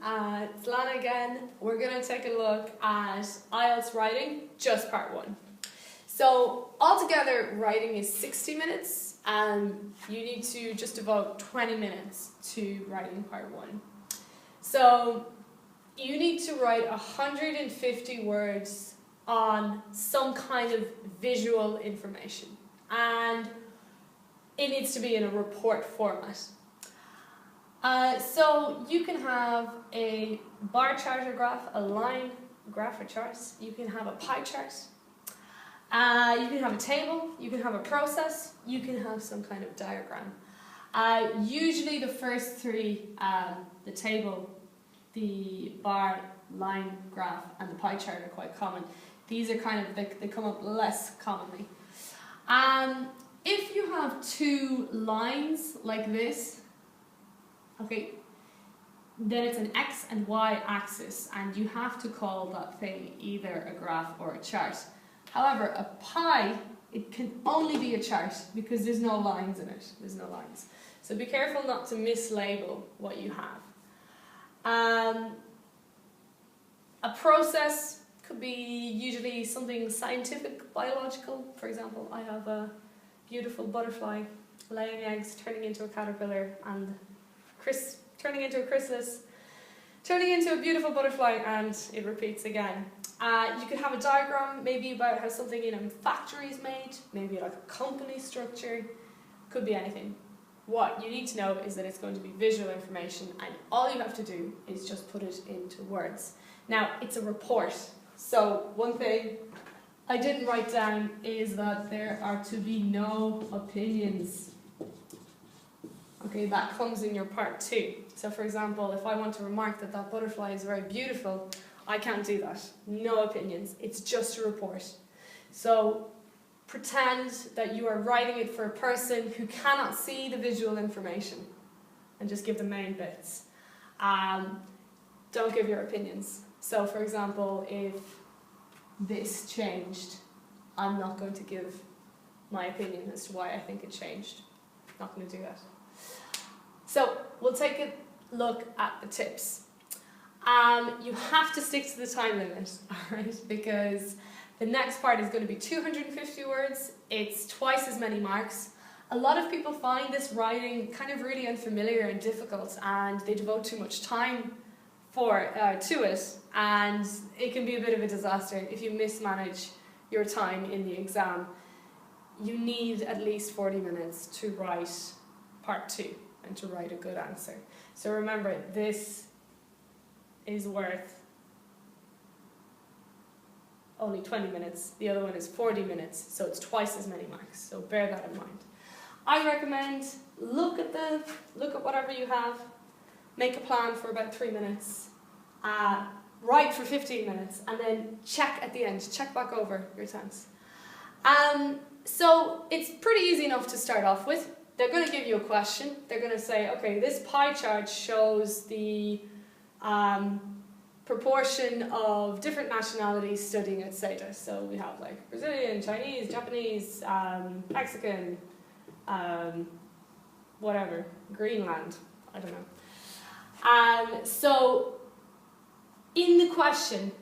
It's Lana again. We're going to take a look at IELTS writing, just part one. So altogether, writing is 60 minutes and you need to just devote 20 minutes to writing part one. So you need to write 150 words on some kind of visual information, and it needs to be in a report format. So you can have a bar chart or graph, a line graph or chart, you can have a pie chart, you can have a table, you can have a process, you can have some kind of diagram. Usually the first three, the table, the bar, line, graph and the pie chart are quite common. These are kind of, they come up less commonly. If you have two lines like this, okay, then it's an X and Y axis and you have to call that thing either a graph or a chart. However, a pie, it can only be a chart because there's no lines in it. There's no lines. So be careful not to mislabel what you have. A process could be usually something scientific, biological. For example, I have a beautiful butterfly laying eggs, turning into a caterpillar, and turning into a chrysalis, turning into a beautiful butterfly, and it repeats again. You could have a diagram maybe about how something in a factory is made, maybe like a company structure, could be anything. What you need to know is that it's going to be visual information and all you have to do is just put it into words. Now, it's a report, so one thing I didn't write down is that there are to be no opinions. Okay, that comes in your part two. So for example, if I want to remark that that butterfly is very beautiful, I can't do that. No opinions. It's just a report. So pretend that you are writing it for a person who cannot see the visual information and just give the main bits. Don't give your opinions. So for example, if this changed, I'm not going to give my opinion as to why I think it changed. Not going to do that. So we'll take a look at the tips. You have to stick to the time limit, alright, because the next part is going to be 250 words. It's twice as many marks. A lot of people find this writing kind of really unfamiliar and difficult, and they devote too much time to it, and it can be a bit of a disaster if you mismanage your time in the exam. You need at least 40 minutes to write part two and to write a good answer. So remember, this is worth only 20 minutes, the other one is 40 minutes, so it's twice as many marks, so bear that in mind. I recommend look at whatever you have, make a plan for about 3 minutes, write for 15 minutes, and then check at the end, check back over your tense. So it's pretty easy enough to start off with. They're going to give you a question. They're going to say, okay, this pie chart shows the proportion of different nationalities studying at CETA. So we have like Brazilian, Chinese, Japanese, Mexican, whatever, Greenland, I don't know. So in the question,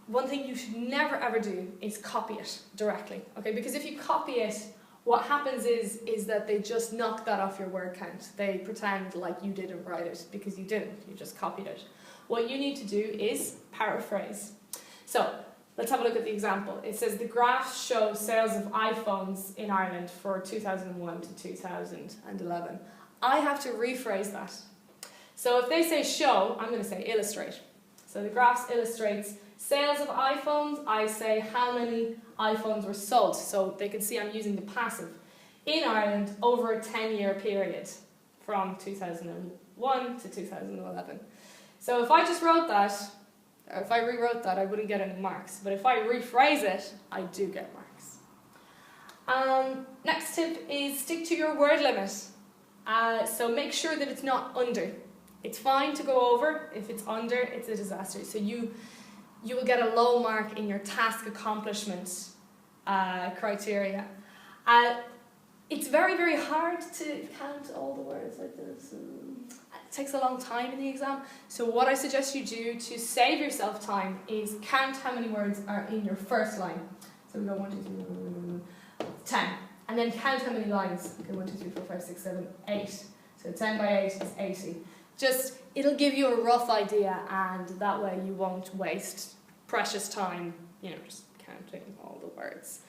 one thing you should never ever do is copy it directly, okay? Because if you copy it, what happens is that they just knock that off your word count. They pretend like you didn't write it because you didn't, you just copied it. What you need to do is paraphrase. So let's have a look at the example. It says the graphs show sales of iPhones in Ireland for 2001 to 2011. I have to rephrase that. So if they say show, I'm going to say illustrate. So the graphs illustrates sales of iPhones. I say how many iPhones were sold, so they can see I'm using the passive in Ireland over a 10-year period from 2001 to 2011. So if I just wrote that, or if I rewrote that, I wouldn't get any marks. But if I rephrase it, I do get marks. Next tip is stick to your word limit. So make sure that it's not under. It's fine to go over. If it's under, it's a disaster. So you will get a low mark in your task accomplishment criteria. It's very, very hard to count all the words like this. takes a long time in the exam. So what I suggest you do to save yourself time is count how many words are in your first line. So we go 1, 2, 3, 10. And then count how many lines. Okay, 1, 2, 3, 4, 5, 6, 7, 8. So 10 by 8 is 80. Just, it'll give you a rough idea, and that way you won't waste precious time, you know, just counting all the words.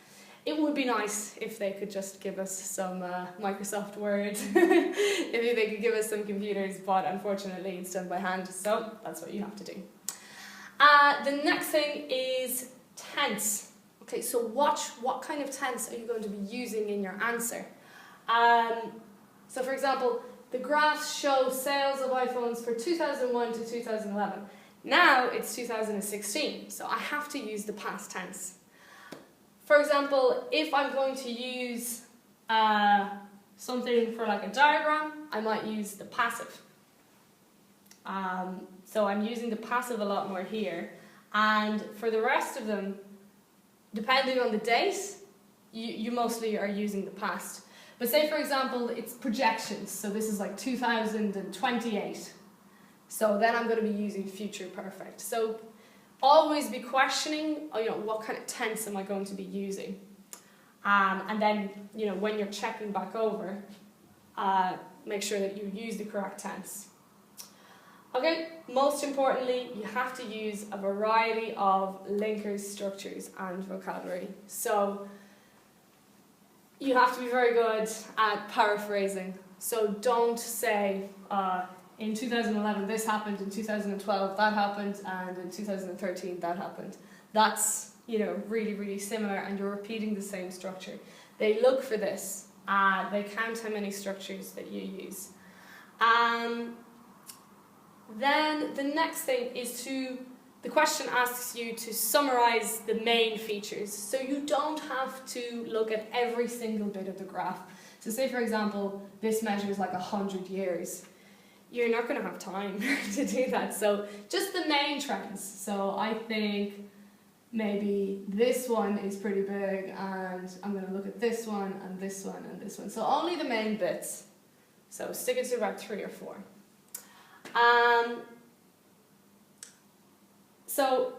It would be nice if they could just give us some Microsoft Word, if they could give us some computers, but unfortunately it's done by hand, so that's what you have to do. The next thing is tense. Okay, so watch what kind of tense are you going to be using in your answer. So for example, the graphs show sales of iPhones for 2001 to 2011. Now it's 2016, so I have to use the past tense. For example, if I'm going to use something for like a diagram, I might use the passive. So I'm using the passive a lot more here. And for the rest of them, depending on the date, you mostly are using the past. But say for example, it's projections. So this is like 2028. So then I'm going to be using future perfect. So always be questioning, you know, what kind of tense am I going to be using? And then, you know, when you're checking back over, make sure that you use the correct tense. Okay, most importantly, you have to use a variety of linkers, structures, and vocabulary. So you have to be very good at paraphrasing. So don't say, in 2011 this happened, in 2012 that happened, and in 2013 that happened. That's, you know, really, really similar, and you're repeating the same structure. They look for this. They count how many structures that you use. Then the next thing is the question asks you to summarize the main features. So you don't have to look at every single bit of the graph. So say for example, this measures like 100 years. You're not going to have time to do that. So just the main trends. So I think maybe this one is pretty big, and I'm going to look at this one and this one and this one. So only the main bits. So stick it to about 3 or 4. So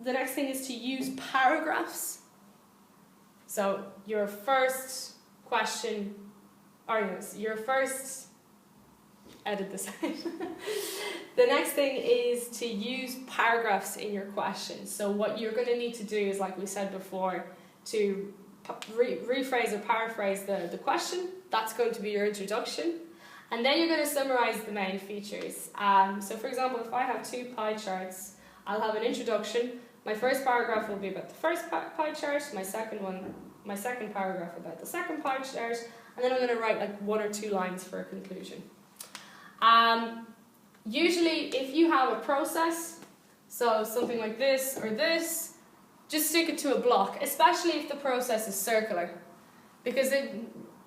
the next thing is to use paragraphs. So your first question, or yes, your first, edit this out. The next thing is to use paragraphs in your question. So what you're going to need to do is, like we said before, to rephrase or paraphrase the question. That's going to be your introduction. And then you're going to summarize the main features. So for example, if I have 2 pie charts, I'll have an introduction. My first paragraph will be about the first pie chart, my second paragraph about the second pie chart, and then I'm going to write like 1 or 2 lines for a conclusion. Usually if you have a process, so something like this or this, just stick it to a block, especially if the process is circular, because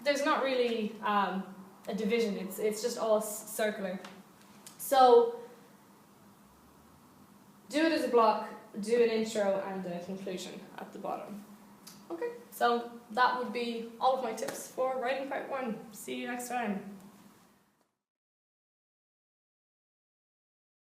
there's not really a division, it's just all circular. So do it as a block, do an intro and a conclusion at the bottom. Okay, so that would be all of my tips for writing part 1. See you next time.